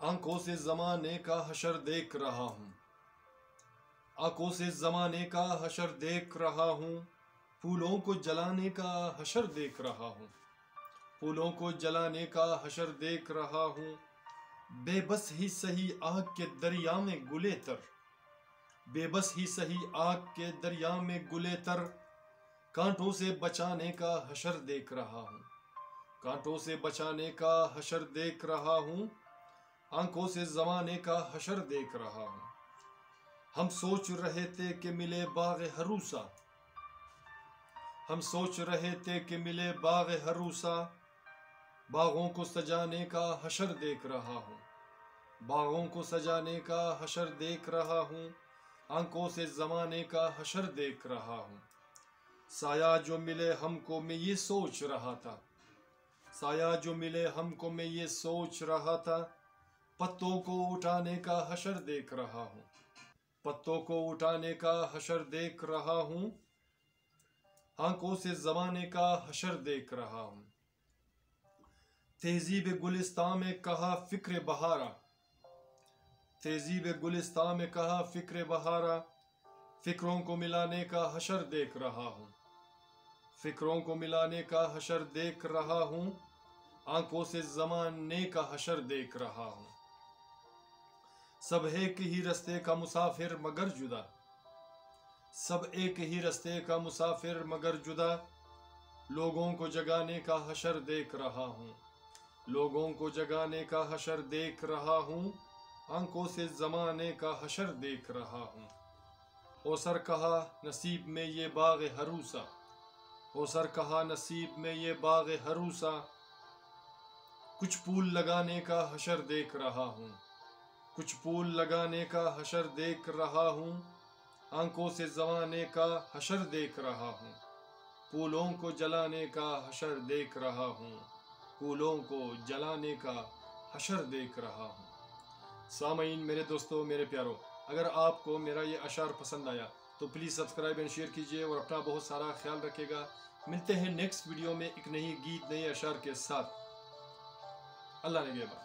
آنکھوں سے زمانے کا حشر دیکھ رہا ہوں، آنکھوں سے زمانے کا حشر دیکھ رہا ہوں، پھولوں کو جلانے کا حشر دیکھ رہا ہوں، پھولوں کو جلانے کا حشر دیکھ رہا ہوں، بے بس ہی سہی آگ کے دریا میں گلے تر، بے بس ہی سہی آگ کے دریا میں گلے تر، کانٹوں سے بچانے کا حشر دیکھ رہا ہوں، کانٹوں سے بچانے کا حشر دیکھ رہا ہوں، آنکھوں سے زمانے کا حشر دیکھ رہا ہوں۔ ہم سوچ رہے تھے کہ ملے باغ ہروسا، ہم سوچ رہے تھے کہ ملے باغ ہروسا، باغوں کو سجانے کا حشر دیکھ رہا ہوں، باغوں کو سجانے کا حشر دیکھ رہا ہوں، آنکھوں سے زمانے کا حشر دیکھ رہا ہوں۔ سایہ جو ملے ہم کو میں یہ سوچ رہا تھا، سایہ جو ملے ہم کو میں یہ سوچ رہا تھا، پتوں کو اٹھانے کا حشر دیکھ رہا ہوں، پتوں کو اٹھانے کا حشر دیکھ رہا ہوں، آنکھوں سے زمانے کا حشر دیکھ رہا ہوں۔ تہذیب گلستاں میں کہا فکر بہارا، تہذیب گلستاں میں کہا فکر بہارا، فکروں کو ملانے کا حشر دیکھ رہا ہوں، فکروں کو ملانے کا حشر دیکھ رہا ہوں، آنکھوں سے زمانے کا حشر دیکھ رہا ہوں۔ سب ایک ہی رستے کا مسافر مگر جدا، سب ایک ہی رستے کا مسافر مگر جدا، لوگوں کو جگانے کا حشر دیکھ رہا ہوں، لوگوں کو جگانے کا حشر دیکھ رہا ہوں، آنکھوں سے زمانے کا حشر دیکھ رہا ہوں۔ او سر کہا نصیب میں یہ باغ ہروسا، او سر کہا نصیب میں یہ باغ ہروسا، کچھ پھول لگانے کا حشر دیکھ رہا ہوں، کچھ پھول لگانے کا حشر دیکھ رہا ہوں، آنکھوں سے زمانے کا حشر دیکھ رہا ہوں، پھولوں کو جلانے کا حشر دیکھ رہا ہوں، پھولوں کو جلانے کا حشر دیکھ رہا ہوں۔ سامعین، میرے دوستو، میرے پیارو، اگر آپ کو میرا یہ اشعار پسند آیا تو پلیز سبسکرائب اینڈ شیئر کیجئے اور اپنا بہت سارا خیال رکھے گا۔ ملتے ہیں نیکسٹ ویڈیو میں ایک نئی گیت، نئے اشعار کے ساتھ۔ اللہ نگہبان۔